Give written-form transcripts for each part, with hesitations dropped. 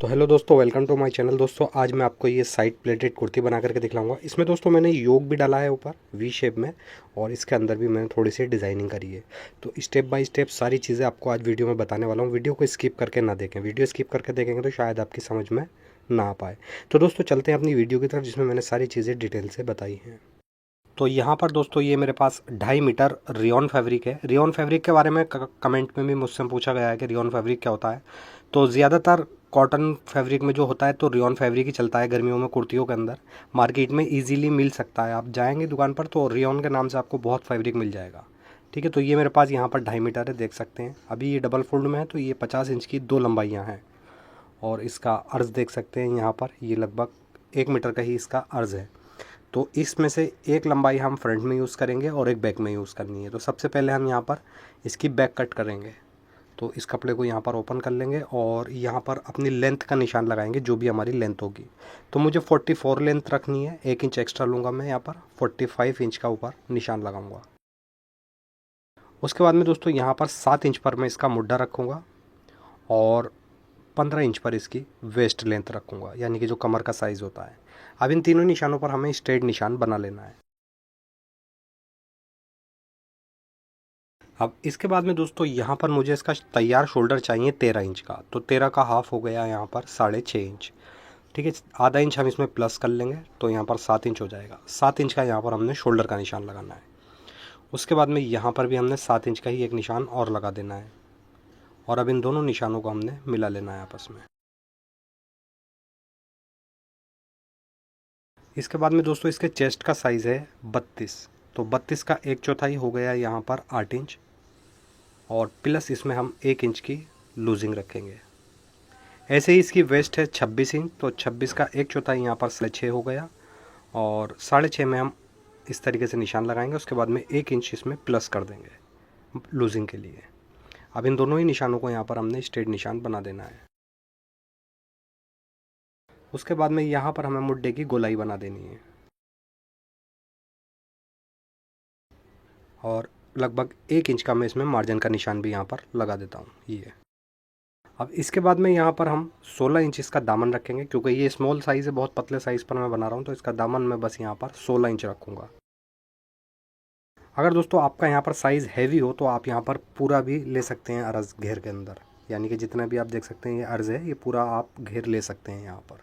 तो हेलो दोस्तों, welcome to my channel. दोस्तों आज मैं आपको ये साइड प्लेटेड कुर्ती बना करके दिखलाऊंगा। इसमें दोस्तों मैंने योग भी डाला है ऊपर वी शेप में, और इसके अंदर भी मैंने थोड़ी सी डिज़ाइनिंग करी है। तो स्टेप बाय स्टेप सारी चीज़ें आपको आज वीडियो में बताने वाला हूँ। वीडियो को स्किप करके ना देखें, वीडियो स्किप करके देखेंगे तो शायद आपकी समझ में ना आ पाए। तो दोस्तों चलते हैं अपनी वीडियो की तरफ, जिसमें मैंने सारी चीज़ें डिटेल से बताई हैं। तो यहाँ पर दोस्तों ये मेरे पास 2.5 मीटर रियॉन फैब्रिक है। रियॉन फैब्रिक के बारे में कमेंट में भी मुझसे पूछा गया है कि रियॉन फैब्रिक क्या होता है। तो ज़्यादातर कॉटन फैब्रिक में जो होता है तो रियॉन फैब्रिक ही चलता है गर्मियों में कुर्तियों के अंदर। मार्केट में इजीली मिल सकता है, आप जाएंगे दुकान पर तो रियॉन के नाम से आपको बहुत फैब्रिक मिल जाएगा। ठीक है, तो ये मेरे पास यहाँ पर 2.5 मीटर है, देख सकते हैं। अभी ये डबल फोल्ड में है तो ये 50 इंच की 2 लंबाइयाँ हैं। और इसका अर्ज़ देख सकते हैं, यहाँ पर ये लगभग 1 मीटर का ही इसका अर्ज़ है। तो इसमें से एक लंबाई हम फ्रंट में यूज़ करेंगे और एक बैक में यूज़ करनी है। तो सबसे पहले हम यहाँ पर इसकी बैक कट करेंगे। तो इस कपड़े को यहाँ पर ओपन कर लेंगे और यहाँ पर अपनी लेंथ का निशान लगाएंगे, जो भी हमारी लेंथ होगी। तो मुझे 44 लेंथ रखनी है, 1 इंच एक्स्ट्रा लूँगा मैं यहाँ पर, 45 इंच का ऊपर निशान लगाऊंगा। उसके बाद में दोस्तों यहाँ पर 7 इंच पर मैं इसका मुड्ढा रखूँगा और 15 इंच पर इसकी वेस्ट लेंथ रखूँगा, यानी कि जो कमर का साइज़ होता है। अब इन तीनों निशानों पर हमें स्ट्रेट निशान बना लेना है। अब इसके बाद में दोस्तों यहाँ पर मुझे इसका तैयार शोल्डर चाहिए 13 इंच का। तो 13 का हाफ हो गया यहाँ पर 6.5 इंच। ठीक है, आधा इंच हम इसमें प्लस कर लेंगे तो यहाँ पर 7 इंच हो जाएगा। 7 इंच का यहाँ पर हमने शोल्डर का निशान लगाना है। उसके बाद में यहाँ पर भी हमने 7 इंच का ही एक निशान और लगा देना है। और अब इन दोनों निशानों को हमने मिला लेना है आपस में। इसके बाद में दोस्तों इसके चेस्ट का साइज़ है 32। तो 32 का 1/4 हो गया यहाँ पर 8 इंच, और प्लस इसमें हम 1 इंच की लूजिंग रखेंगे। ऐसे ही इसकी वेस्ट है 26 इंच। तो 26 का 1/4 यहाँ पर 6.5 हो गया, और 6.5 में हम इस तरीके से निशान लगाएंगे। उसके बाद में 1 इंच इसमें प्लस कर देंगे लूजिंग के लिए। अब इन दोनों ही निशानों को यहाँ पर हमने स्ट्रेट निशान बना देना है। उसके बाद में यहाँ पर हमें मुड्ढे की गोलाई बना देनी है, और लगभग 1 इंच का मैं इसमें मार्जिन का निशान भी यहाँ पर लगा देता हूँ ये। अब इसके बाद में यहाँ पर हम 16 इंच इसका दामन रखेंगे, क्योंकि ये स्मॉल साइज़ है, बहुत पतले साइज़ पर मैं बना रहा हूँ। तो इसका दामन मैं बस यहाँ पर 16 इंच रखूँगा। अगर दोस्तों आपका यहाँ पर साइज़ हैवी हो तो आप यहाँ पर पूरा भी ले सकते हैं अर्ज़ घेर के अंदर, यानी कि जितना भी आप देख सकते हैं ये अर्ज़ है, ये पूरा आप घेर ले सकते हैं यहाँ पर।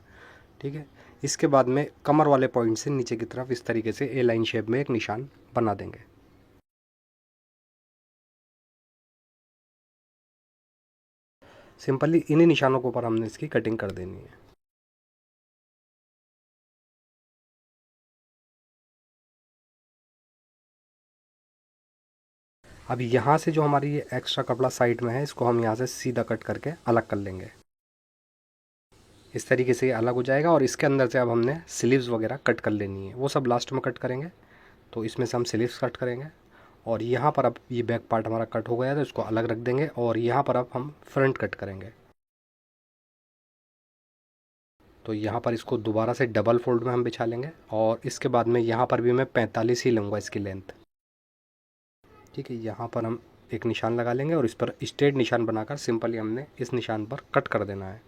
ठीक है, इसके बाद में कमर वाले पॉइंट से नीचे की तरफ इस तरीके से ए लाइन शेप में एक निशान बना देंगे। सिंपली इन्हीं निशानों के ऊपर हमने इसकी कटिंग कर देनी है। अब यहाँ से जो हमारी ये एक्स्ट्रा कपड़ा साइड में है, इसको हम यहाँ से सीधा कट करके अलग कर लेंगे। इस तरीके से ये अलग हो जाएगा, और इसके अंदर से अब हमने स्लीव्स वगैरह कट कर लेनी है, वो सब लास्ट में कट करेंगे। तो इसमें से हम स्लीव्स कट करेंगे, और यहाँ पर अब ये बैक पार्ट हमारा कट हो गया है तो इसको अलग रख देंगे, और यहाँ पर अब हम फ्रंट कट करेंगे। तो यहाँ पर इसको दोबारा से डबल फोल्ड में हम बिछा लेंगे, और इसके बाद में यहाँ पर भी मैं 45 ही लूँगा इसकी लेंथ। ठीक है, यहाँ पर हम एक निशान लगा लेंगे, और इस पर स्ट्रेट निशान बनाकर सिंपली हमने इस निशान पर कट कर देना है।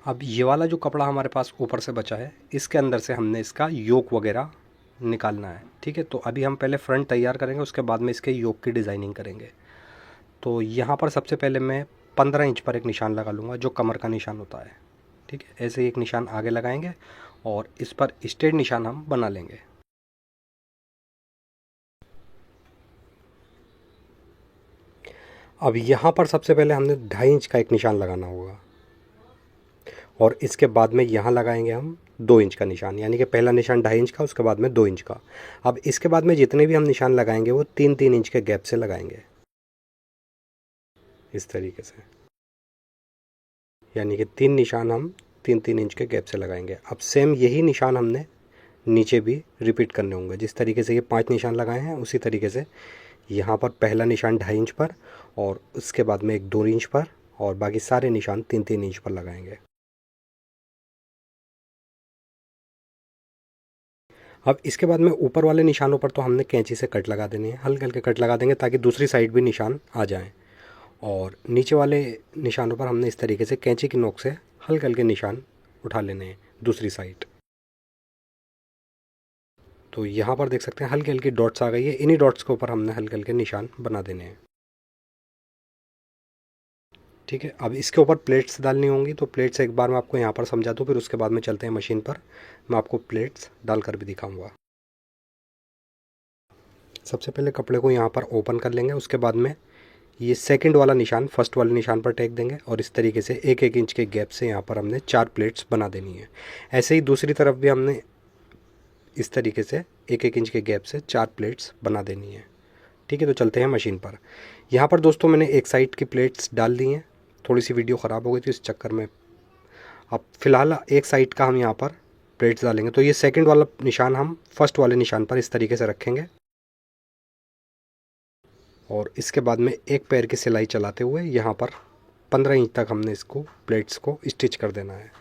अब ये वाला जो कपड़ा हमारे पास ऊपर से बचा है, इसके अंदर से हमने इसका योक वगैरह निकालना है। ठीक है, तो अभी हम पहले फ्रंट तैयार करेंगे, उसके बाद में इसके योक की डिज़ाइनिंग करेंगे। तो यहाँ पर सबसे पहले मैं 15 इंच पर एक निशान लगा लूँगा, जो कमर का निशान होता है। ठीक है, ऐसे ही एक निशान आगे लगाएंगे, और इस पर स्ट्रेट निशान हम बना लेंगे। अब यहाँ पर सबसे पहले हमने 2.5 इंच का एक निशान लगाना होगा, और इसके बाद में यहाँ लगाएंगे हम 2 इंच का निशान, यानी कि पहला निशान 2.5 इंच का, उसके बाद में 2 इंच का। अब इसके बाद में जितने भी हम निशान लगाएंगे वो 3-3 इंच के गैप से लगाएंगे, इस तरीके से, यानी कि 3 निशान हम 3-3 इंच के गैप से लगाएंगे। अब सेम यही निशान हमने नीचे भी रिपीट करने होंगे। जिस तरीके से ये 5 निशान लगाए हैं, उसी तरीके से यहाँ पर पहला निशान 2.5 इंच पर, और उसके बाद में एक 2 इंच पर, और बाकी सारे निशान 3-3 इंच पर लगाएंगे। अब इसके बाद में ऊपर वाले निशानों पर तो हमने कैंची से कट लगा देनी है, हल्के हल्के कट लगा देंगे ताकि दूसरी साइड भी निशान आ जाएं। और नीचे वाले निशानों पर हमने इस तरीके से कैंची की नोक से हल्के हल्के निशान उठा लेने हैं दूसरी साइड। तो यहाँ पर देख सकते हैं हल्की हल्की डॉट्स आ गई है, इन्हीं डॉट्स के ऊपर हमने हल्के हल्के निशान बना देने हैं। ठीक है, अब इसके ऊपर प्लेट्स डालनी होंगी, तो प्लेट्स एक बार मैं आपको यहाँ पर समझा दूँ, फिर उसके बाद में चलते हैं मशीन पर, मैं आपको प्लेट्स डालकर भी दिखाऊंगा। सबसे पहले कपड़े को यहाँ पर ओपन कर लेंगे, उसके बाद में ये सेकंड वाला निशान फर्स्ट वाले निशान पर टेक देंगे और इस तरीके से 1-1 इंच के गैप से यहाँ पर हमने 4 प्लेट्स बना देनी है। ऐसे ही दूसरी तरफ भी हमने इस तरीके से 1-1 इंच के गैप से 4 प्लेट्स बना देनी है। ठीक है, तो चलते हैं मशीन पर। यहाँ पर दोस्तों मैंने एक साइड की प्लेट्स डाल दी हैं, थोड़ी सी वीडियो ख़राब हो गई थी इस चक्कर में। अब फ़िलहाल एक साइड का हम यहाँ पर प्लेट्स डालेंगे, तो ये सेकंड वाला निशान हम फर्स्ट वाले निशान पर इस तरीके से रखेंगे और इसके बाद में एक पैर की सिलाई चलाते हुए यहाँ पर 15 इंच तक हमने इसको प्लेट्स को स्टिच कर देना है।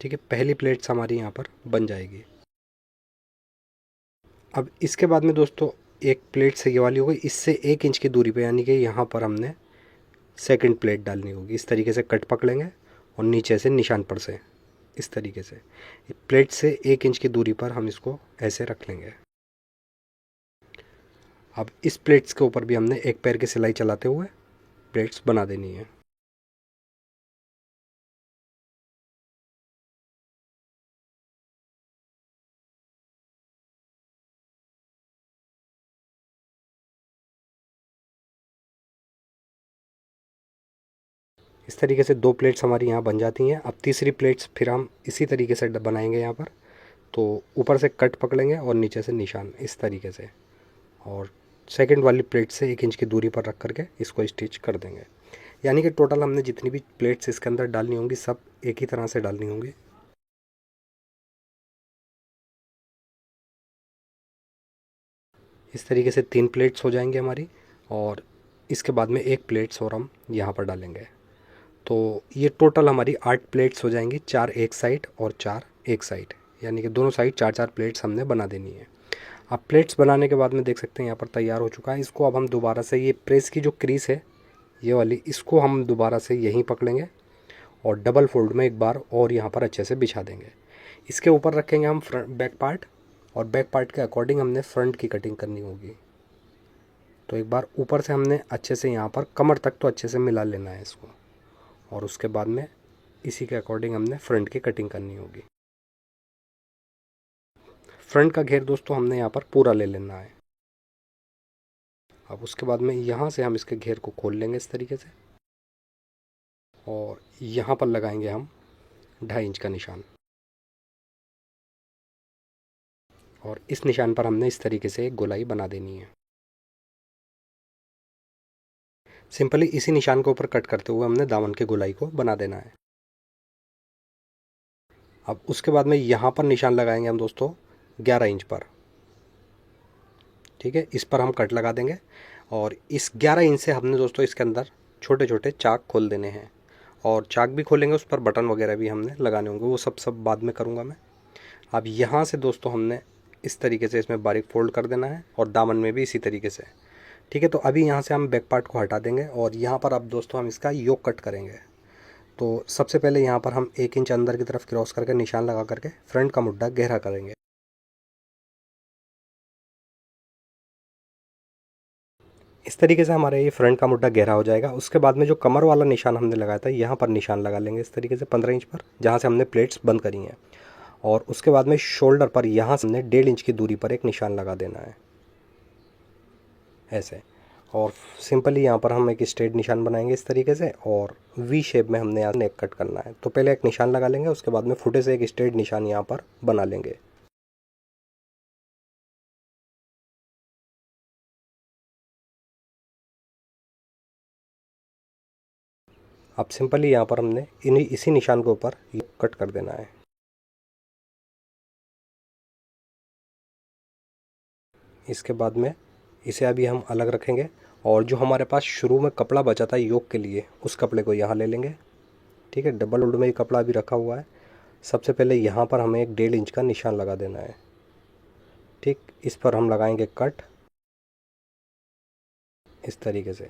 ठीक है, पहली प्लेट्स हमारी यहाँ पर बन जाएगी। अब इसके बाद में दोस्तों एक प्लेट से ये वाली हो गई, इससे 1 इंच की दूरी पे यानी कि यहाँ पर हमने सेकंड प्लेट डालनी होगी। इस तरीके से कट पकड़ेंगे और नीचे से निशान पर से इस तरीके से प्लेट से 1 इंच की दूरी पर हम इसको ऐसे रख लेंगे। अब इस प्लेट्स के ऊपर भी हमने एक पैर की सिलाई चलाते हुए प्लेट्स बना देनी है। इस तरीके से 2 प्लेट्स हमारी यहाँ बन जाती हैं। अब तीसरी प्लेट्स फिर हम इसी तरीके से बनाएंगे यहाँ पर। तो ऊपर से कट पकड़ेंगे और नीचे से निशान इस तरीके से, और सेकंड वाली प्लेट से 1 इंच की दूरी पर रख करके इसको स्टिच कर देंगे। यानी कि टोटल हमने जितनी भी प्लेट्स इसके अंदर डालनी होंगी सब एक ही तरह से डालनी होंगी। इस तरीके से 3 प्लेट्स हो जाएंगी हमारी, और इसके बाद में एक प्लेट्स और हम यहाँ पर डालेंगे। तो ये टोटल हमारी 8 प्लेट्स हो जाएंगी, 4 एक साइड और 4 एक साइड, यानी कि दोनों साइड 4-4 प्लेट्स हमने बना देनी है। अब प्लेट्स बनाने के बाद में देख सकते हैं यहाँ पर तैयार हो चुका है। इसको अब हम दोबारा से ये प्रेस की जो क्रीज है ये वाली, इसको हम दोबारा से यहीं पकड़ेंगे और डबल फोल्ड में एक बार और यहाँ पर अच्छे से बिछा देंगे। इसके ऊपर रखेंगे हम फ्रंट बैक पार्ट, और बैक पार्ट के अकॉर्डिंग हमने फ्रंट की कटिंग करनी होगी। तो एक बार ऊपर से हमने अच्छे से यहाँ पर कमर तक तो अच्छे से मिला लेना है इसको, और उसके बाद में इसी के अकॉर्डिंग हमने फ्रंट की कटिंग करनी होगी। फ्रंट का घेर दोस्तों हमने यहाँ पर पूरा ले लेना है। अब उसके बाद में यहाँ से हम इसके घेर को खोल लेंगे इस तरीके से, और यहाँ पर लगाएंगे हम 2.5 इंच का निशान, और इस निशान पर हमने इस तरीके से एक गोलाई बना देनी है। सिंपली इसी निशान के ऊपर कट करते हुए हमने दामन के गोलाई को बना देना है। अब उसके बाद में यहाँ पर निशान लगाएंगे हम दोस्तों 11 इंच पर। ठीक है, इस पर हम कट लगा देंगे, और इस 11 इंच से हमने दोस्तों इसके अंदर छोटे छोटे चाक खोल देने हैं, और चाक भी खोलेंगे, उस पर बटन वगैरह भी हमने लगाने होंगे, वो सब बाद में करूँगा मैं। अब यहाँ से दोस्तों हमने इस तरीके से इसमें बारीक फोल्ड कर देना है, और दामन में भी इसी तरीके से। ठीक है, तो अभी यहाँ से हम बैक पार्ट को हटा देंगे, और यहाँ पर अब दोस्तों हम इसका योक कट करेंगे। तो सबसे पहले यहाँ पर हम 1 इंच अंदर की तरफ क्रॉस करके निशान लगा करके फ्रंट का मुड्ढा गहरा करेंगे। इस तरीके से हमारा ये फ्रंट का मुड्ढा गहरा हो जाएगा। उसके बाद में जो कमर वाला निशान हमने लगाया था यहाँ पर निशान लगा लेंगे इस तरीके से 15 इंच पर, जहाँ से हमने प्लेट्स बंद करी हैं। और उसके बाद में शोल्डर पर यहाँ से हमने 1.5 इंच की दूरी पर एक निशान लगा देना है ऐसे, और सिंपली यहाँ पर हम एक स्ट्रेट निशान बनाएंगे इस तरीके से, और वी शेप में हमने यहाँ नेक कट करना है। तो पहले एक निशान लगा लेंगे, उसके बाद में फुटे से एक स्ट्रेट निशान यहाँ पर बना लेंगे। अब सिंपली यहाँ पर हमने इसी निशान के ऊपर कट कर देना है। इसके बाद में इसे अभी हम अलग रखेंगे, और जो हमारे पास शुरू में कपड़ा बचा था योक के लिए, उस कपड़े को यहाँ ले लेंगे। ठीक है, डबल फोल्ड में ये कपड़ा अभी रखा हुआ है। सबसे पहले यहाँ पर हमें एक 1.5 इंच का निशान लगा देना है। ठीक, इस पर हम लगाएंगे कट इस तरीके से।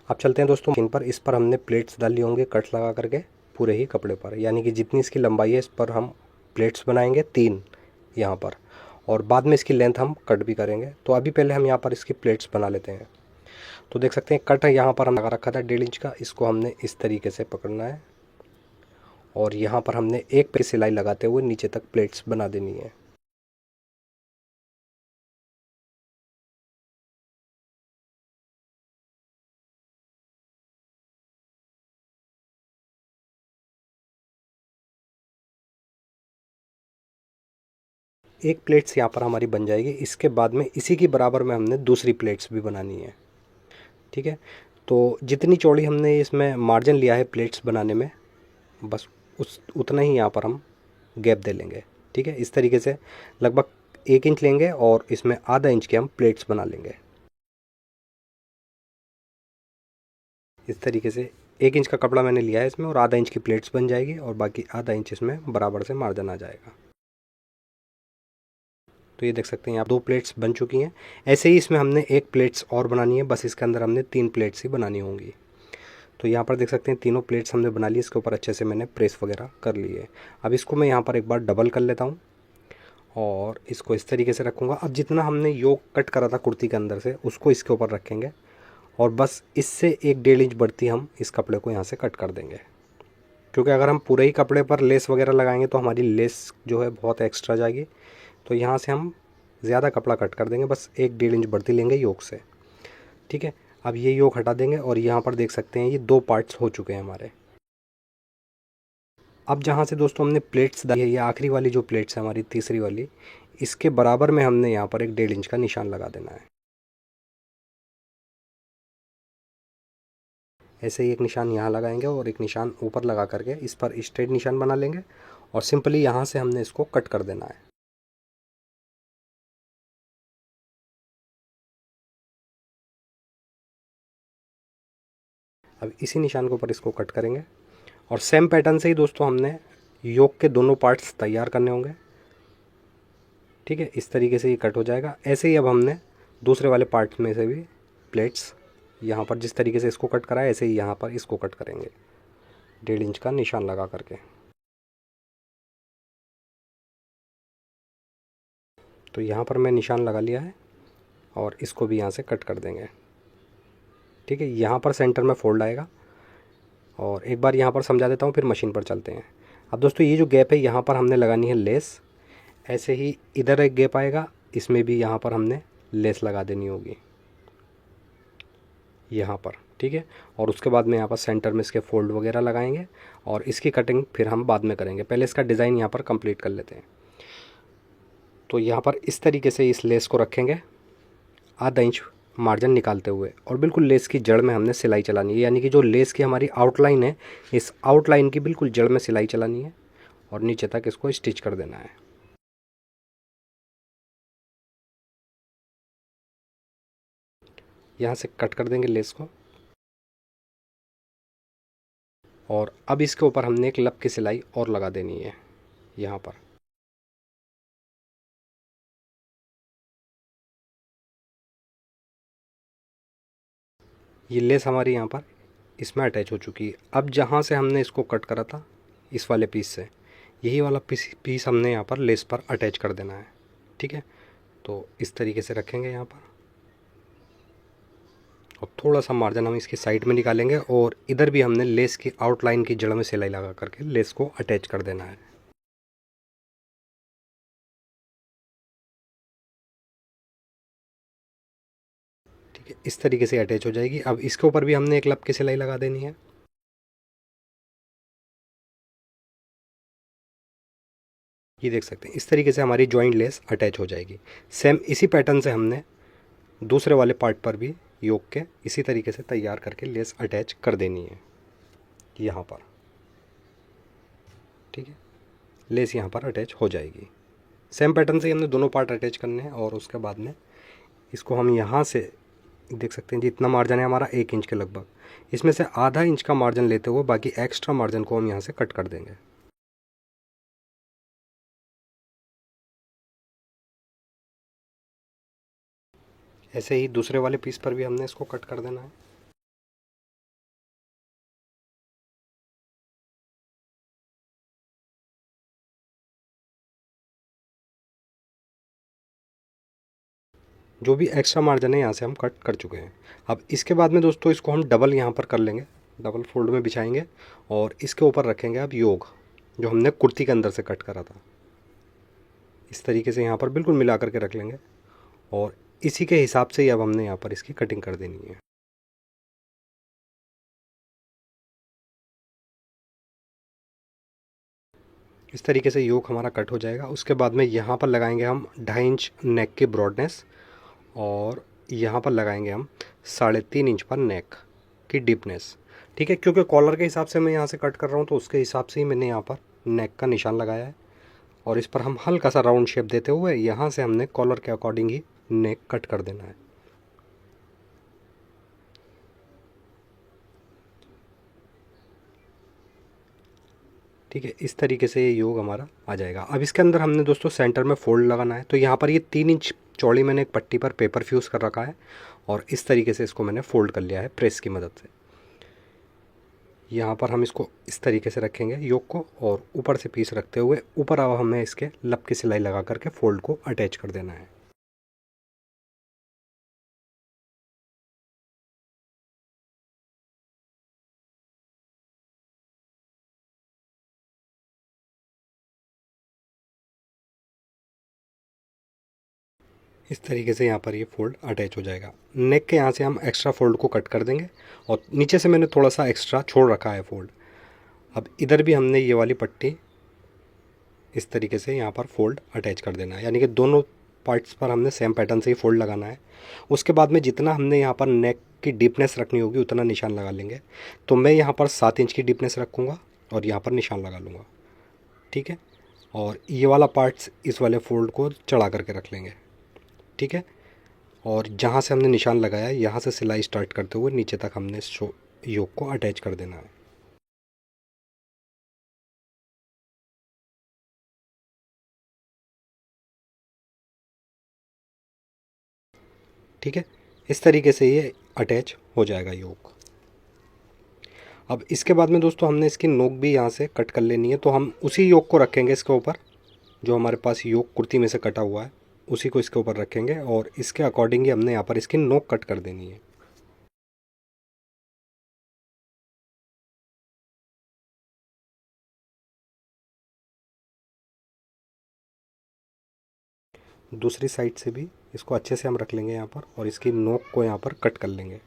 अब चलते हैं दोस्तों मशीन पर। इस पर हमने प्लेट्स डाली होंगे कट लगा करके पूरे ही कपड़े पर, यानी कि जितनी इसकी लंबाई है इस पर हम प्लेट्स बनाएंगे 3 यहाँ पर, और बाद में इसकी लेंथ हम कट भी करेंगे। तो अभी पहले हम यहाँ पर इसकी प्लेट्स बना लेते हैं। तो देख सकते हैं कट यहाँ पर हम लगा रखा था 1.5 इंच का, इसको हमने इस तरीके से पकड़ना है और यहाँ पर हमने एक पे सिलाई लगाते हुए नीचे तक प्लेट्स बना देनी है। एक प्लेट्स यहाँ पर हमारी बन जाएगी। इसके बाद में इसी की बराबर में हमने दूसरी प्लेट्स भी बनानी है। ठीक है, तो जितनी चौड़ी हमने इसमें मार्जिन लिया है प्लेट्स बनाने में, बस उस उतना ही यहाँ पर हम गैप दे लेंगे। ठीक है, इस तरीके से लगभग 1 इंच लेंगे और इसमें आधा इंच के हम प्लेट्स बना लेंगे। इस तरीके से 1 इंच का कपड़ा मैंने लिया है इसमें और आधा इंच की प्लेट्स बन जाएगी और बाकी आधा इंच इसमें बराबर से मार्जिन आ जाएगा। तो ये देख सकते हैं आप 2 प्लेट्स बन चुकी हैं। ऐसे ही इसमें हमने एक प्लेट्स और बनानी है, बस इसके अंदर हमने 3 प्लेट्स ही बनानी होंगी। तो यहाँ पर देख सकते हैं तीनों प्लेट्स हमने बना ली, इसके ऊपर अच्छे से मैंने प्रेस वगैरह कर ली है। अब इसको मैं यहाँ पर एक बार डबल कर लेता हूँ और इसको इस तरीके से रखूँगा। अब जितना हमने योक कट करा था कुर्ती के अंदर से, उसको इसके ऊपर रखेंगे और बस इससे 1-1.5 इंच बढ़ती हम इस कपड़े को यहाँ से कट कर देंगे। क्योंकि अगर हम पूरे ही कपड़े पर लेस वगैरह लगाएंगे तो हमारी लेस जो है बहुत एक्स्ट्रा जाएगी। तो यहाँ से हम ज़्यादा कपड़ा कट कर देंगे, बस 1-1.5 इंच बढ़ती लेंगे योक से। ठीक है, अब ये योक हटा देंगे और यहाँ पर देख सकते हैं ये 2 पार्ट्स हो चुके हैं हमारे। अब जहाँ से दोस्तों हमने प्लेट्स डाली है, ये आखिरी वाली जो प्लेट्स है हमारी तीसरी वाली, इसके बराबर में हमने यहाँ पर एक 1.5 इंच का निशान लगा देना है। ऐसे ही एक निशान यहाँ लगाएंगे और एक निशान ऊपर लगा करके इस पर स्ट्रेट निशान बना लेंगे और सिंपली यहाँ से हमने इसको कट कर देना है। अब इसी निशान के ऊपर इसको कट करेंगे और सेम पैटर्न से ही दोस्तों हमने योक के दोनों पार्ट्स तैयार करने होंगे। ठीक है, इस तरीके से ये कट हो जाएगा। ऐसे ही अब हमने दूसरे वाले पार्ट में से भी प्लेट्स यहाँ पर जिस तरीके से इसको कट करा है, ऐसे ही यहाँ पर इसको कट करेंगे 1.5 इंच का निशान लगा करके। तो यहाँ पर मैं निशान लगा लिया है और इसको भी यहाँ से कट कर देंगे। ठीक है, यहाँ पर सेंटर में फोल्ड आएगा और एक बार यहाँ पर समझा देता हूँ, फिर मशीन पर चलते हैं। अब दोस्तों ये जो गैप है यहाँ पर हमने लगानी है लेस। ऐसे ही इधर एक गैप आएगा, इसमें भी यहाँ पर हमने लेस लगा देनी होगी यहाँ पर। ठीक है, और उसके बाद में यहाँ पर सेंटर में इसके फोल्ड वगैरह लगाएंगे और इसकी कटिंग फिर हम बाद में करेंगे। पहले इसका डिज़ाइन यहाँ पर कंप्लीट कर लेते हैं। तो यहाँ पर इस तरीके से इस लेस को रखेंगे आधा इंच मार्जिन निकालते हुए और बिल्कुल लेस की जड़ में हमने सिलाई चलानी है, यानी कि जो लेस की हमारी आउटलाइन है इस आउटलाइन की बिल्कुल जड़ में सिलाई चलानी है और नीचे तक इसको स्टिच कर देना है। यहाँ से कट कर देंगे लेस को और अब इसके ऊपर हमने एक लब की सिलाई और लगा देनी है यहाँ पर। ये लेस हमारी यहाँ पर इसमें अटैच हो चुकी है। अब जहाँ से हमने इसको कट करा था इस वाले पीस से, यही वाला पीस हमने यहाँ पर लेस पर अटैच कर देना है। ठीक है, तो इस तरीके से रखेंगे यहाँ पर और थोड़ा सा मार्जिन हम इसकी साइड में निकालेंगे और इधर भी हमने लेस की आउटलाइन की जड़ में सिलाई लगा करके लेस को अटैच कर देना है। ठीक है, इस तरीके से अटैच हो जाएगी। अब इसके ऊपर भी हमने एक लब की सिलाई लगा देनी है। ये देख सकते हैं इस तरीके से हमारी जॉइंट लेस अटैच हो जाएगी। सेम इसी पैटर्न से हमने दूसरे वाले पार्ट पर भी योक के इसी तरीके से तैयार करके लेस अटैच कर देनी है यहाँ पर। ठीक है, लेस यहाँ पर अटैच हो जाएगी। सेम पैटर्न से हमने दोनों पार्ट अटैच करने हैं और उसके बाद में इसको हम यहाँ से देख सकते हैं जी, इतना मार्जिन है हमारा 1 इंच के लगभग। इसमें से आधा इंच का मार्जिन लेते हुए बाकी एक्स्ट्रा मार्जिन को हम यहाँ से कट कर देंगे। ऐसे ही दूसरे वाले पीस पर भी हमने इसको कट कर देना है। जो भी एक्स्ट्रा मार्जिन है यहाँ से हम कट कर चुके हैं। अब इसके बाद में दोस्तों इसको हम डबल यहाँ पर कर लेंगे, डबल फोल्ड में बिछाएंगे और इसके ऊपर रखेंगे अब योग, जो हमने कुर्ती के अंदर से कट करा था। इस तरीके से यहाँ पर बिल्कुल मिला करके रख लेंगे और इसी के हिसाब से ही अब हमने यहाँ पर इसकी कटिंग कर देनी है। इस तरीके से योक हमारा कट हो जाएगा। उसके बाद में यहाँ पर लगाएंगे हम 2.5 इंच नेक की ब्रॉडनेस और यहाँ पर लगाएंगे हम 3.5 इंच पर नेक की डीपनेस। ठीक है, क्योंकि कॉलर के हिसाब से मैं यहाँ से कट कर रहा हूँ तो उसके हिसाब से ही मैंने यहाँ पर नेक का निशान लगाया है और इस पर हम हल्का सा राउंड शेप देते हुए यहाँ से हमने कॉलर के अकॉर्डिंग ही नेक कट कर देना है। ठीक है, इस तरीके से ये योग हमारा आ जाएगा। अब इसके अंदर हमने दोस्तों सेंटर में फोल्ड लगाना है, तो यहाँ पर ये 3 इंच चौड़ी मैंने एक पट्टी पर पेपर फ्यूज़ कर रखा है और इस तरीके से इसको मैंने फोल्ड कर लिया है प्रेस की मदद से। यहाँ पर हम इसको इस तरीके से रखेंगे योग को और ऊपर से पीस रखते हुए ऊपर अब हमें इसके लब की सिलाई लगा करके फोल्ड को अटैच कर देना है। इस तरीके से यहाँ पर ये फोल्ड अटैच हो जाएगा। नेक के यहाँ से हम एक्स्ट्रा फोल्ड को कट कर देंगे और नीचे से मैंने थोड़ा सा एक्स्ट्रा छोड़ रखा है फोल्ड। अब इधर भी हमने ये वाली पट्टी इस तरीके से यहाँ पर फोल्ड अटैच कर देना है, यानी कि दोनों पार्ट्स पर हमने सेम पैटर्न से ही फोल्ड लगाना है। उसके बाद में जितना हमने यहाँ पर नेक की डीपनेस रखनी होगी उतना निशान लगा लेंगे। तो मैं यहाँ पर 7 इंच की डीपनेस रखूँगा और यहाँ पर निशान लगा लूँगा। ठीक है, और ये वाला पार्ट्स इस वाले फोल्ड को चढ़ा करके रख लेंगे। ठीक है, और जहाँ से हमने निशान लगाया है यहाँ से सिलाई स्टार्ट करते हुए नीचे तक हमने योक को अटैच कर देना है। ठीक है, इस तरीके से ये अटैच हो जाएगा योक। अब इसके बाद में दोस्तों हमने इसकी नोक भी यहाँ से कट कर लेनी है, तो हम उसी योक को रखेंगे इसके ऊपर, जो हमारे पास योक कुर्ती में से कटा हुआ है उसी को इसके ऊपर रखेंगे और इसके अकॉर्डिंग ही हमने यहाँ पर इसकी नोक कट कर देनी है। दूसरी साइड से भी इसको अच्छे से हम रख लेंगे यहाँ पर और इसकी नोक को यहाँ पर कट कर लेंगे।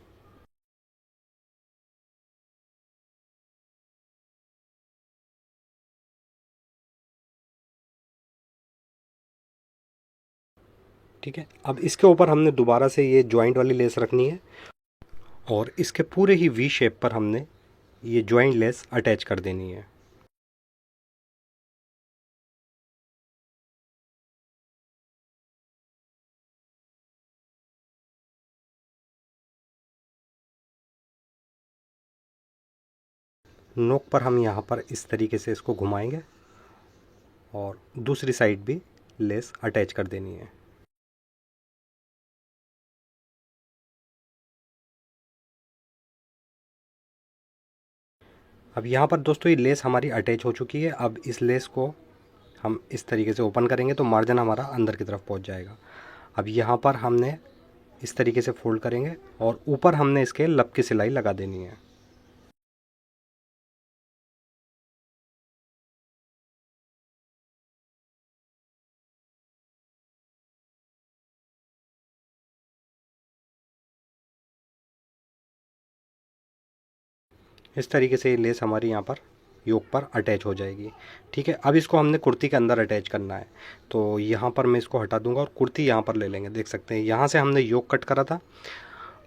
ठीक है, अब इसके ऊपर हमने दोबारा से ये जॉइंट वाली लेस रखनी है और इसके पूरे ही वी शेप पर हमने ये जॉइंट लेस अटैच कर देनी है। नोक पर हम यहाँ पर इस तरीके से इसको घुमाएंगे और दूसरी साइड भी लेस अटैच कर देनी है। अब यहाँ पर दोस्तों ये लेस हमारी अटैच हो चुकी है। अब इस लेस को हम इस तरीके से ओपन करेंगे तो मार्जिन हमारा अंदर की तरफ पहुँच जाएगा। अब यहाँ पर हमने इस तरीके से फोल्ड करेंगे और ऊपर हमने इसके लब की सिलाई लगा देनी है। इस तरीके से ये लेस हमारी यहाँ पर योक पर अटैच हो जाएगी। ठीक है, अब इसको हमने कुर्ती के अंदर अटैच करना है, तो यहाँ पर मैं इसको हटा दूंगा और कुर्ती यहाँ पर ले लेंगे। देख सकते हैं यहाँ से हमने योक कट करा था।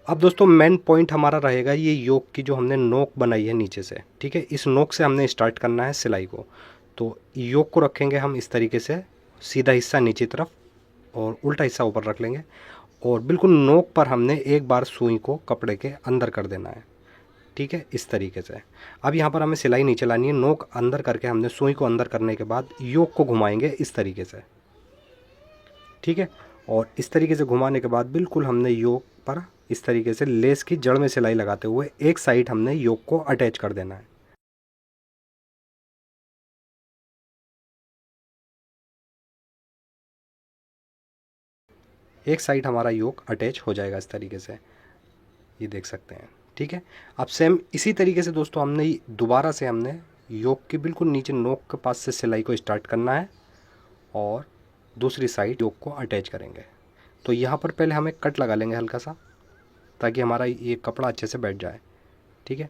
अब दोस्तों मेन पॉइंट हमारा रहेगा ये योक की जो हमने नोक बनाई है नीचे से। ठीक है, इस नोक से हमने स्टार्ट करना है सिलाई को। तो योक को रखेंगे हम इस तरीके से, सीधा हिस्सा नीचे तरफ और उल्टा हिस्सा ऊपर रख लेंगे और बिल्कुल नोक पर हमने एक बार सुई को कपड़े के अंदर कर देना है। ठीक है, इस तरीके से। अब यहाँ पर हमें सिलाई नहीं चलानी है, नोक अंदर करके हमने सुई को अंदर करने के बाद योक को घुमाएंगे इस तरीके से। ठीक है, और इस तरीके से घुमाने के बाद बिल्कुल हमने योक पर इस तरीके से लेस की जड़ में सिलाई लगाते हुए एक साइड हमने योक को अटैच कर देना है। एक साइड हमारा योक अटैच हो जाएगा इस तरीके से, ये देख सकते हैं। ठीक है, अब सेम इसी तरीके से दोस्तों हमने दोबारा से हमने योक के बिल्कुल नीचे नोक के पास से सिलाई को स्टार्ट करना है और दूसरी साइड योक को अटैच करेंगे। तो यहाँ पर पहले हमें कट लगा लेंगे हल्का सा, ताकि हमारा ये कपड़ा अच्छे से बैठ जाए। ठीक है,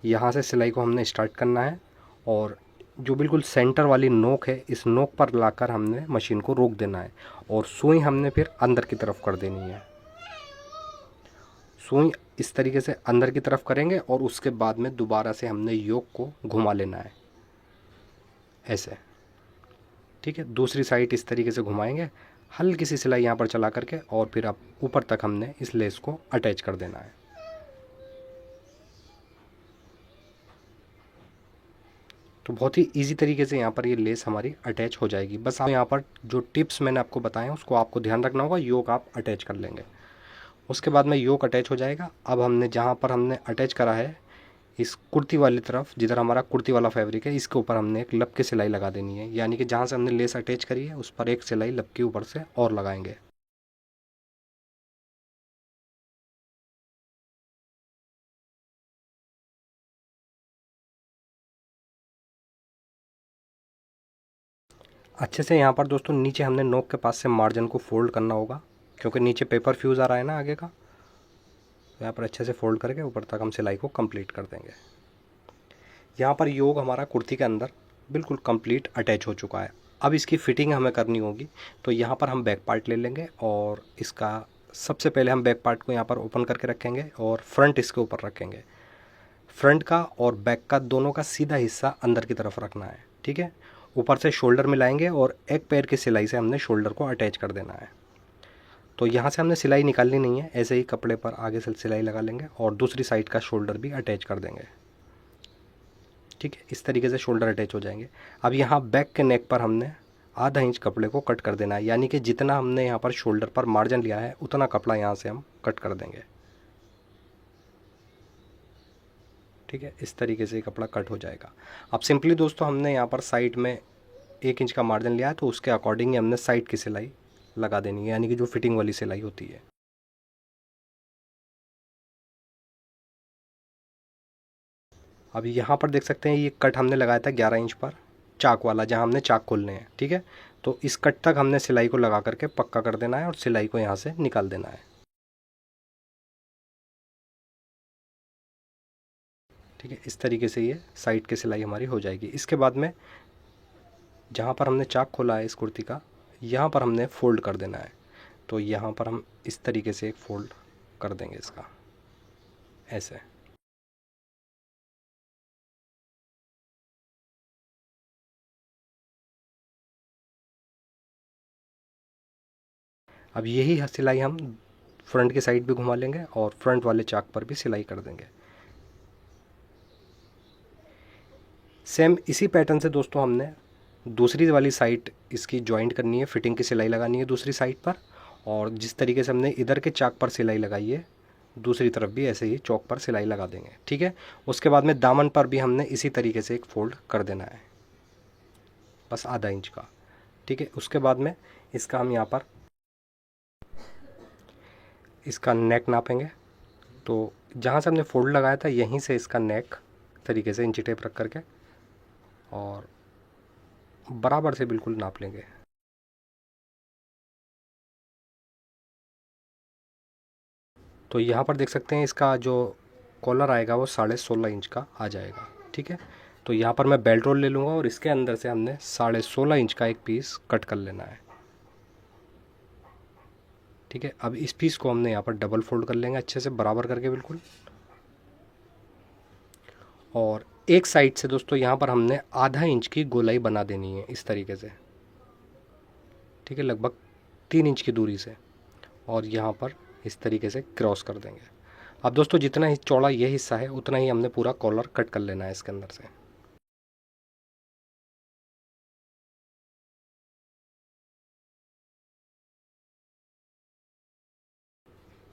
यहाँ से सिलाई को हमने स्टार्ट करना है और जो बिल्कुल सेंटर वाली नोक है इस नोक पर लाकर हमने मशीन को रोक देना है और सुई हमने फिर अंदर की तरफ कर देनी है। सुई इस तरीके से अंदर की तरफ करेंगे और उसके बाद में दोबारा से हमने योक को घुमा लेना है ऐसे। ठीक है, दूसरी साइड इस तरीके से घुमाएंगे, हल्की सी सिलाई यहाँ पर चला करके और फिर अब ऊपर तक हमने इस लेस को अटैच कर देना है। तो बहुत ही इजी तरीके से यहाँ पर ये लेस हमारी अटैच हो जाएगी। बस आप यहाँ पर जो टिप्स मैंने आपको बताए हैं उसको आपको ध्यान रखना होगा, योक आप अटैच कर लेंगे। उसके बाद में योक अटैच हो जाएगा। अब हमने जहाँ पर हमने अटैच करा है इस कुर्ती वाली तरफ, जिधर हमारा कुर्ती वाला फैब्रिक है, इसके ऊपर हमने एक लब की सिलाई लगा देनी है। यानी कि जहाँ से हमने लेस अटैच करी है उस पर एक सिलाई लब के ऊपर से और लगाएंगे। अच्छे से यहाँ पर दोस्तों नीचे हमने नोक के पास से मार्जिन को फोल्ड करना होगा, क्योंकि नीचे पेपर फ्यूज़ आ रहा है ना आगे का। तो यहाँ पर अच्छे से फोल्ड करके ऊपर तक हम सिलाई को कंप्लीट कर देंगे। यहाँ पर योग हमारा कुर्ती के अंदर बिल्कुल कंप्लीट अटैच हो चुका है। अब इसकी फ़िटिंग हमें करनी होगी। तो यहाँ पर हम बैक पार्ट ले लेंगे और इसका सबसे पहले हम बैक पार्ट को यहाँ पर ओपन करके रखेंगे और फ्रंट इसके ऊपर रखेंगे। फ्रंट का और बैक का दोनों का सीधा हिस्सा अंदर की तरफ रखना है। ठीक है, ऊपर से शोल्डर मिलाएंगे और एक पैर की सिलाई से हमने शोल्डर को अटैच कर देना है। तो यहाँ से हमने सिलाई निकालनी नहीं है, ऐसे ही कपड़े पर आगे से सिलाई लगा लेंगे और दूसरी साइड का शोल्डर भी अटैच कर देंगे। ठीक है, इस तरीके से शोल्डर अटैच हो जाएंगे। अब यहाँ बैक के नेक पर हमने आधा इंच कपड़े को कट कर देना है, यानी कि जितना हमने यहाँ पर शोल्डर पर मार्जिन लिया है उतना कपड़ा यहाँ से हम कट कर देंगे। ठीक है, इस तरीके से कपड़ा कट हो जाएगा। अब सिंपली दोस्तों हमने यहाँ पर साइड में 1 इंच का मार्जिन लिया है, तो उसके अकॉर्डिंग ही हमने साइड की सिलाई लगा देनी है, यानी कि जो फिटिंग वाली सिलाई होती है। अब यहाँ पर देख सकते हैं ये कट हमने लगाया था 11 इंच पर, चाक वाला, जहाँ हमने चाक खोलने हैं। ठीक है, तो इस कट तक हमने सिलाई को लगा करके पक्का कर देना है और सिलाई को यहाँ से निकाल देना है। ठीक है, इस तरीके से ये साइड की सिलाई हमारी हो जाएगी। इसके बाद में जहाँ पर हमने चाक खोला है इस कुर्ती का, यहाँ पर हमने फ़ोल्ड कर देना है। तो यहाँ पर हम इस तरीके से एक फ़ोल्ड कर देंगे इसका, ऐसे। अब यही सिलाई हम फ्रंट की साइड भी घुमा लेंगे और फ्रंट वाले चाक पर भी सिलाई कर देंगे। सेम इसी पैटर्न से दोस्तों हमने दूसरी वाली साइड इसकी जॉइंट करनी है, फिटिंग की सिलाई लगानी है दूसरी साइड पर। और जिस तरीके से हमने इधर के चाक पर सिलाई लगाई है, दूसरी तरफ भी ऐसे ही चौक पर सिलाई लगा देंगे। ठीक है, उसके बाद में दामन पर भी हमने इसी तरीके से एक फ़ोल्ड कर देना है, बस आधा इंच का। ठीक है, उसके बाद में इसका हम यहाँ पर इसका नेक नापेंगे। तो जहाँ से हमने फोल्ड लगाया था यहीं से इसका नेक तरीके से इंची टेप रख करके और बराबर से बिल्कुल नाप लेंगे। तो यहाँ पर देख सकते हैं इसका जो कॉलर आएगा वो 16.5 इंच का आ जाएगा। ठीक है, तो यहाँ पर मैं बेल्ट रोल ले लूँगा और इसके अंदर से हमने 16.5 इंच का एक पीस कट कर लेना है। ठीक है, अब इस पीस को हमने यहाँ पर डबल फोल्ड कर लेंगे अच्छे से बराबर करके बिल्कुल। और एक साइड से दोस्तों यहाँ पर हमने आधा इंच की गोलाई बना देनी है इस तरीके से। ठीक है, लगभग 3 इंच की दूरी से। और यहाँ पर इस तरीके से क्रॉस कर देंगे। अब दोस्तों जितना ही चौड़ा ये हिस्सा है उतना ही हमने पूरा कॉलर कट कर लेना है इसके अंदर से।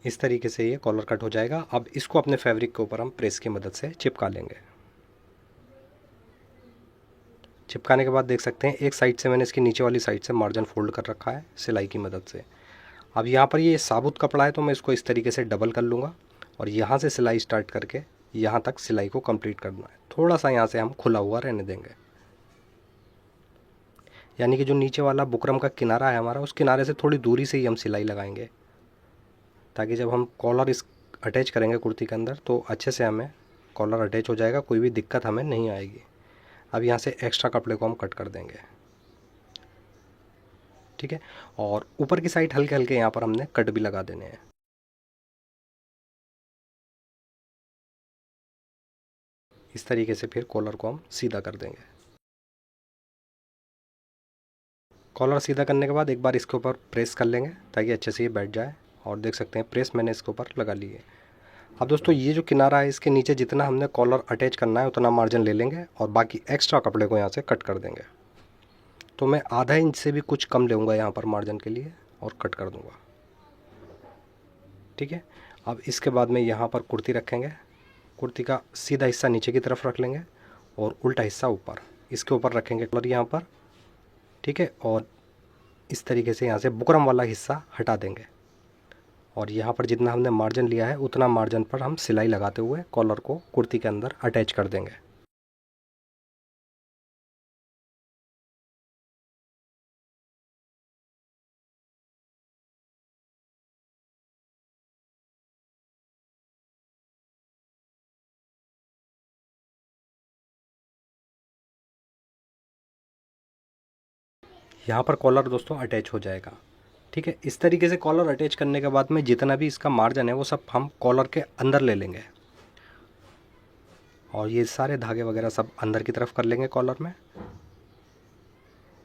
इस तरीके से ये कॉलर कट हो जाएगा। अब इसको अपने फैब्रिक के ऊपर हम प्रेस की मदद से चिपका लेंगे। चिपकाने के बाद देख सकते हैं एक साइड से मैंने इसकी नीचे वाली साइड से मार्जिन फोल्ड कर रखा है सिलाई की मदद से। अब यहाँ पर ये साबुत कपड़ा है तो मैं इसको इस तरीके से डबल कर लूँगा और यहाँ से सिलाई स्टार्ट करके यहाँ तक सिलाई को कंप्लीट करना है। थोड़ा सा यहाँ से हम खुला हुआ रहने देंगे, यानी कि जो नीचे वाला बुकरम का किनारा है हमारा, उस किनारे से थोड़ी दूरी से ही हम सिलाई लगाएंगे, ताकि जब हम कॉलर इस अटैच करेंगे कुर्ती के अंदर तो अच्छे से हमें कॉलर अटैच हो जाएगा, कोई भी दिक्कत हमें नहीं आएगी। अब यहाँ से एक्स्ट्रा कपड़े को हम कट कर देंगे, ठीक है। और ऊपर की साइड हल्के हल्के यहाँ पर हमने कट भी लगा देने हैं। इस तरीके से फिर कॉलर को हम सीधा कर देंगे। कॉलर सीधा करने के बाद एक बार इसके ऊपर प्रेस कर लेंगे ताकि अच्छे से ये बैठ जाए। और देख सकते हैं प्रेस मैंने इसके ऊपर लगा ली है। अब दोस्तों ये जो किनारा है इसके नीचे जितना हमने कॉलर अटैच करना है उतना मार्जिन ले लेंगे और बाकी एक्स्ट्रा कपड़े को यहाँ से कट कर देंगे। तो मैं आधा इंच से भी कुछ कम लूँगा यहाँ पर मार्जिन के लिए और कट कर दूँगा, ठीक है। अब इसके बाद में यहाँ पर कुर्ती रखेंगे। कुर्ती का सीधा हिस्सा नीचे की तरफ रख लेंगे और उल्टा हिस्सा ऊपर, इसके ऊपर रखेंगे कॉलर यहाँ पर, ठीक है। और इस तरीके से यहाँ से बुकरम वाला हिस्सा हटा देंगे और यहाँ पर जितना हमने मार्जिन लिया है उतना मार्जिन पर हम सिलाई लगाते हुए कॉलर को कुर्ती के अंदर अटैच कर देंगे। यहाँ पर कॉलर दोस्तों अटैच हो जाएगा, ठीक है। इस तरीके से कॉलर अटैच करने के बाद में जितना भी इसका मार्जिन है वो सब हम कॉलर के अंदर ले लेंगे और ये सारे धागे वगैरह सब अंदर की तरफ कर लेंगे कॉलर में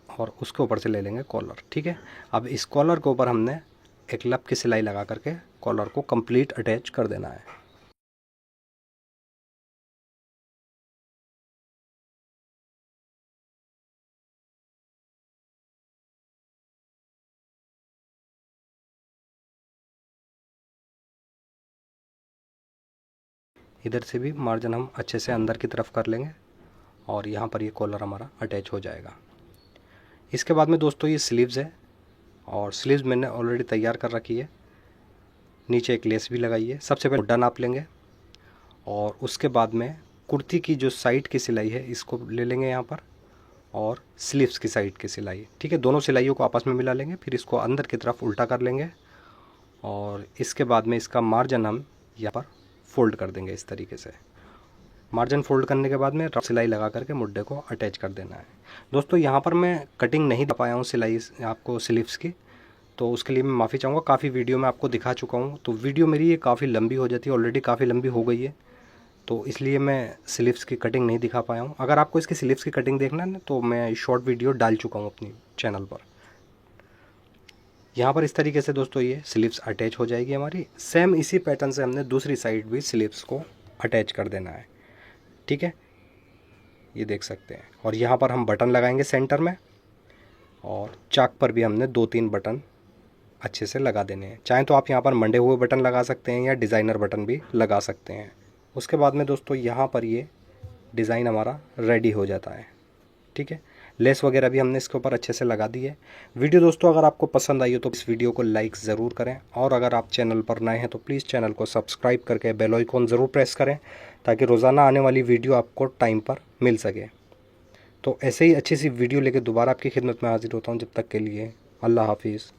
और उसके ऊपर से ले लेंगे कॉलर, ठीक है। अब इस कॉलर के ऊपर हमने एक लब की सिलाई लगा करके कॉलर को कंप्लीट अटैच कर देना है। इधर से भी मार्जिन हम अच्छे से अंदर की तरफ कर लेंगे और यहाँ पर ये कॉलर हमारा अटैच हो जाएगा। इसके बाद में दोस्तों ये स्लीव्स है और स्लीव्स मैंने ऑलरेडी तैयार कर रखी है। नीचे एक लेस भी लगाई है। सबसे पहले गोड्डा नाप लेंगे और उसके बाद में कुर्ती की जो साइड की सिलाई है इसको ले लेंगे यहाँ पर और स्लीव्स की साइड की सिलाई, ठीक है। दोनों सिलाइयों को आपस में मिला लेंगे, फिर इसको अंदर की तरफ उल्टा कर लेंगे और इसके बाद में इसका मार्जिन हम यहाँ पर फोल्ड कर देंगे। इस तरीके से मार्जिन फोल्ड करने के बाद में रफ सिलाई लगा करके मुड्डे को अटैच कर देना है। दोस्तों यहाँ पर मैं कटिंग नहीं दे पाया हूँ सिलाई आपको स्लीव्स की, तो उसके लिए मैं माफ़ी चाहूँगा। काफ़ी वीडियो में आपको दिखा चुका हूँ, तो वीडियो मेरी ये काफ़ी लंबी हो जाती है, ऑलरेडी काफ़ी लंबी हो गई है, तो इसलिए मैं स्लीव्स की कटिंग नहीं दिखा पाया हूँ। अगर आपको इसकी स्लीव्स की कटिंग देखना है ना तो मैं शॉर्ट वीडियो डाल चुका हूँ अपनी चैनल पर। यहाँ पर इस तरीके से दोस्तों ये स्लीव्स अटैच हो जाएगी हमारी। सेम इसी पैटर्न से हमने दूसरी साइड भी स्लीव्स को अटैच कर देना है, ठीक है। ये देख सकते हैं और यहाँ पर हम बटन लगाएंगे सेंटर में और चाक पर भी हमने 2-3 बटन अच्छे से लगा देने हैं। चाहें तो आप यहाँ पर मंडे हुए बटन लगा सकते हैं या डिज़ाइनर बटन भी लगा सकते हैं। उसके बाद में दोस्तों यहाँ पर ये डिज़ाइन हमारा रेडी हो जाता है, ठीक है। लेस वगैरह भी हमने इसके ऊपर अच्छे से लगा दी है। वीडियो दोस्तों अगर आपको पसंद आई हो तो इस वीडियो को लाइक ज़रूर करें और अगर आप चैनल पर नए हैं तो प्लीज़ चैनल को सब्सक्राइब करके बेल आइकन ज़रूर प्रेस करें ताकि रोज़ाना आने वाली वीडियो आपको टाइम पर मिल सके। तो ऐसे ही अच्छी सी वीडियो लेकर दोबारा आपकी खिदमत में हाजिर होता हूँ। जब तक के लिए अल्लाह हाफिज़।